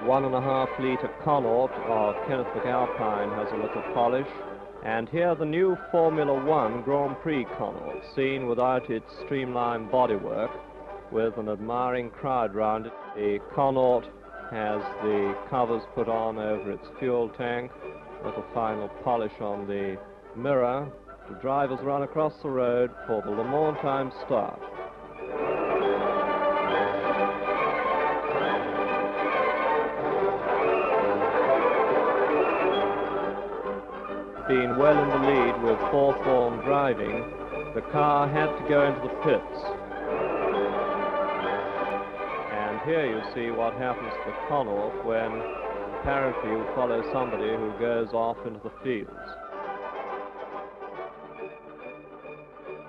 1.5 litre Connaught of Kenneth McAlpine has a little polish. And here the new Formula One Grand Prix Connaught, seen without its streamlined bodywork, with an admiring crowd round it. The Connaught has the covers put on over its fuel tank, a little final polish on the mirror. The drivers run across the road for the Le Mans time start. Being well in the lead with fourth form driving, the car had to go into the pits. And here you see what happens to the Connaught when apparently you follow somebody who goes off into the fields.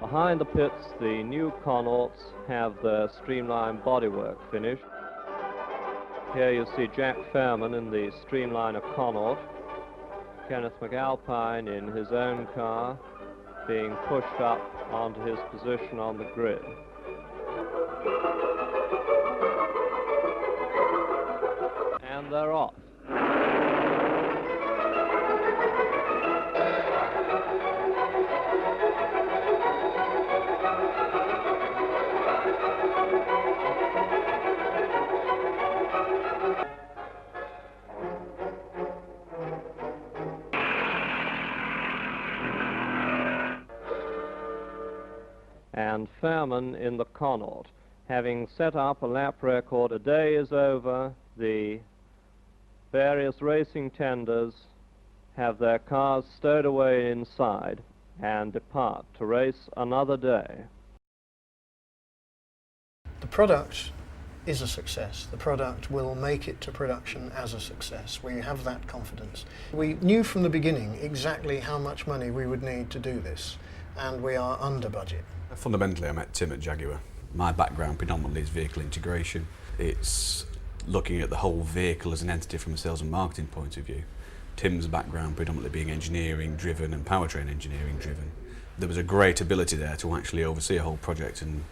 Behind the pits, the new Connaughts have their streamlined bodywork finished. Here you see Jack Fairman in the Streamliner Connaught, Kenneth McAlpine in his own car being pushed up onto his position on the grid. And they're off. And Fairman in the Connaught, having set up a lap record. A day is over. The various racing tenders have their cars stowed away inside and depart to race another day. The product is a success. The product will make it to production as a success. We have that confidence. We knew from the beginning exactly how much money we would need to do this, and we are under budget. Fundamentally, I met Tim at Jaguar. My background predominantly is vehicle integration. It's looking at the whole vehicle as an entity from a sales and marketing point of view. Tim's background predominantly being engineering driven and powertrain engineering driven. There was a great ability there to actually oversee a whole project and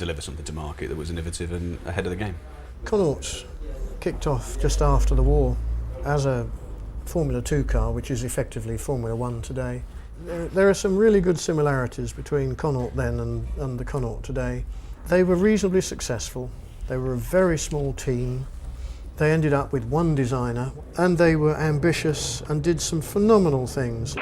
deliver something to market that was innovative and ahead of the game. Connaught kicked off just after the war as a Formula 2 car, which is effectively Formula 1 today. There are some really good similarities between Connaught then and the Connaught today. They were reasonably successful. They were a very small team. They ended up with one designer, and they were ambitious and did some phenomenal things.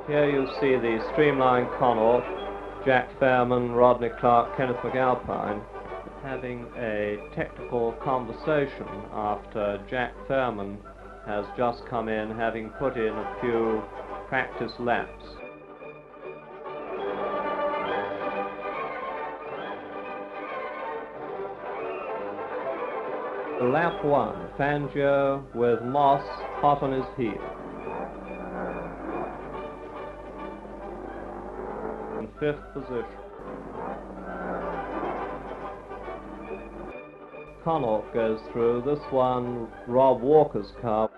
Here you see the streamlined Connaught, Jack Fairman, Rodney Clark, Kenneth McAlpine, having a technical conversation after Jack Fairman has just come in, having put in a few practice laps. Lap 1, Fangio with Moss hot on his heel. In 5th position. Connaught goes through, this one Rob Walker's car.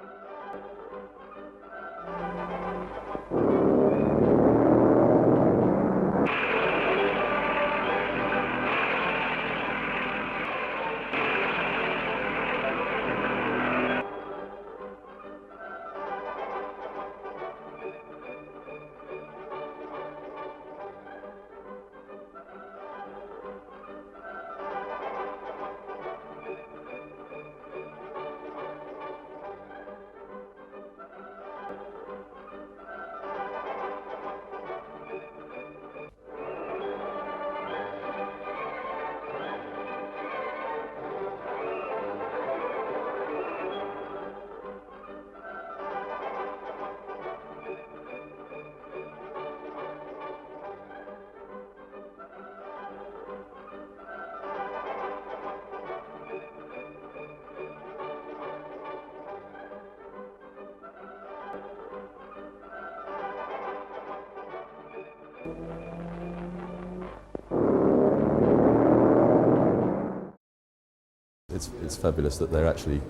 It's fabulous that they're actually,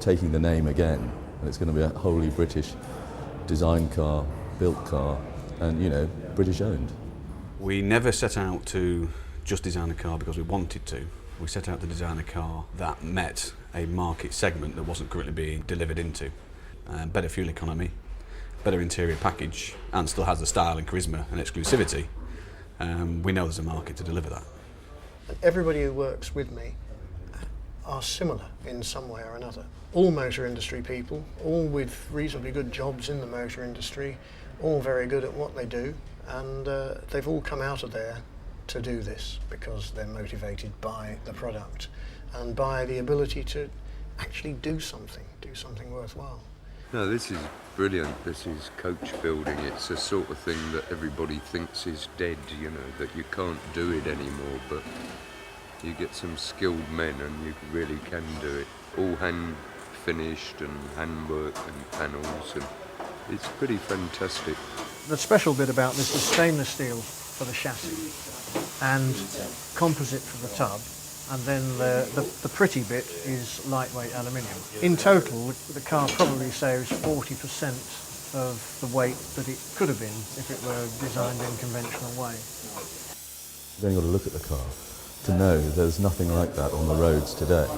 taking the name again, and it's going to be a wholly British design car, built car, and British owned. We never set out to just design a car because we wanted to. We set out to design a car that met a market segment that wasn't currently being delivered into. Better fuel economy, better interior package, and still has the style and charisma and exclusivity. We know there's a market to deliver that. Everybody who works with me are similar in some way or another. All motor industry people, all with reasonably good jobs in the motor industry, all very good at what they do, and they've all come out of there to do this because they're motivated by the product and by the ability to actually do something worthwhile. No, this is brilliant. This is coach building. It's a sort of thing that everybody thinks is dead, you know, that you can't do it anymore, but you get some skilled men and you really can do it. All hand finished and handwork and panels, and it's pretty fantastic. The special bit about this is stainless steel for the chassis and composite for the tub, and then the pretty bit is lightweight aluminium. In total, the car probably saves 40% of the weight that it could have been if it were designed in conventional way. You've only got to look at the car to know there's nothing like that on the roads today.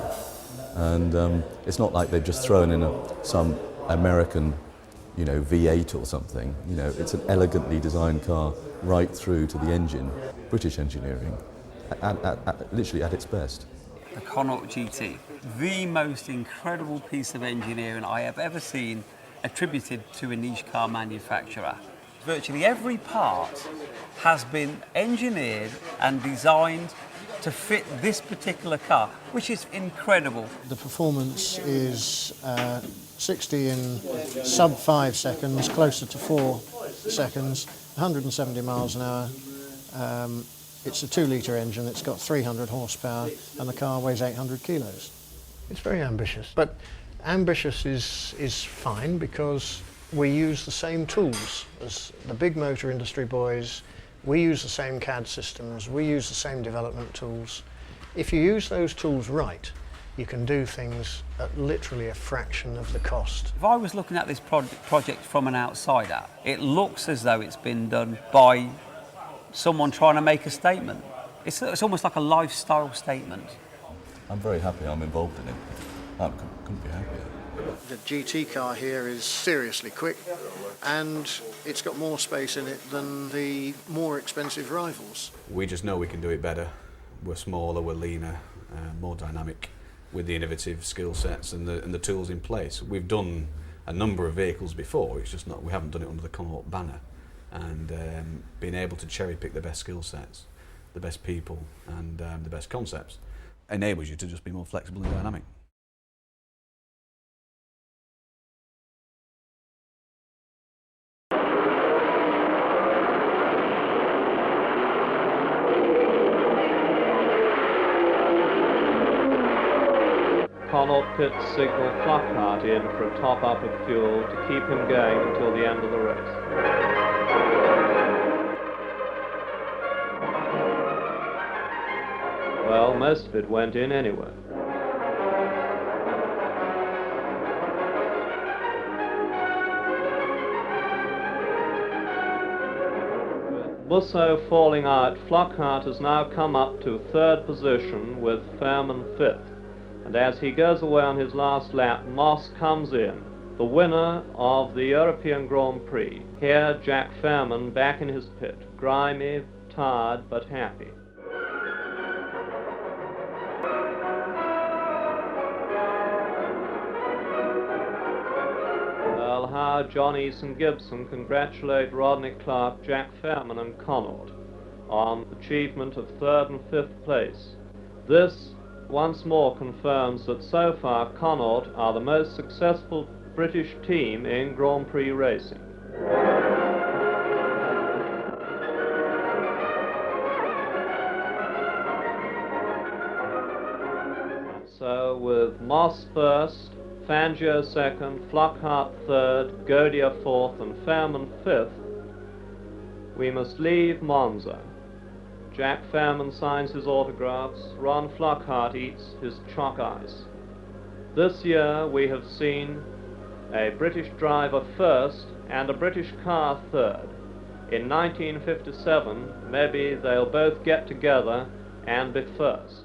And it's not like they've just thrown in some American, you know, V8 or something. You know, it's an elegantly designed car right through to the engine. British engineering, literally at its best. The Connaught GT, the most incredible piece of engineering I have ever seen attributed to a niche car manufacturer. Virtually every part has been engineered and designed to fit this particular car, which is incredible. The performance is 60 in sub 5 seconds, closer to 4 seconds, 170 miles an hour. It's a 2-litre engine, it's got 300 horsepower, and the car weighs 800 kilos. It's very ambitious, but ambitious is fine because we use the same tools as the big motor industry boys. We use the same CAD systems, we use the same development tools. If you use those tools right, you can do things at literally a fraction of the cost. If I was looking at this project from an outsider, it looks as though it's been done by someone trying to make a statement. It's almost like a lifestyle statement. I'm very happy I'm involved in it. I couldn't be happier. The GT car here is seriously quick, and it's got more space in it than the more expensive rivals. We just know we can do it better. We're smaller, we're leaner, more dynamic, with the innovative skill sets and the tools in place. We've done a number of vehicles before, it's just we haven't done it under the Connaught banner. And being able to cherry pick the best skill sets, the best people, and the best concepts enables you to just be more flexible and dynamic. Connaught pits signal Flockhart in for a top-up of fuel to keep him going until the end of the race. Well, most of it went in anyway. With Busso falling out, Flockhart has now come up to 3rd position with Fairman 5th. And as he goes away on his last lap, Moss comes in, the winner of the European Grand Prix. Here, Jack Fairman back in his pit, grimy, tired, but happy. Well, how John Eason Gibson congratulate Rodney Clark, Jack Fairman and Connaught on achievement of 3rd and 5th place. This once more confirms that so far Connaught are the most successful British team in Grand Prix racing. So with Moss 1st, Fangio 2nd, Flockhart 3rd, Godier 4th and Fairman 5th, we must leave Monza. Jack Fairman signs his autographs, Ron Flockhart eats his chalk ice. This year we have seen a British driver 1st and a British car 3rd. In 1957, maybe they'll both get together and be first.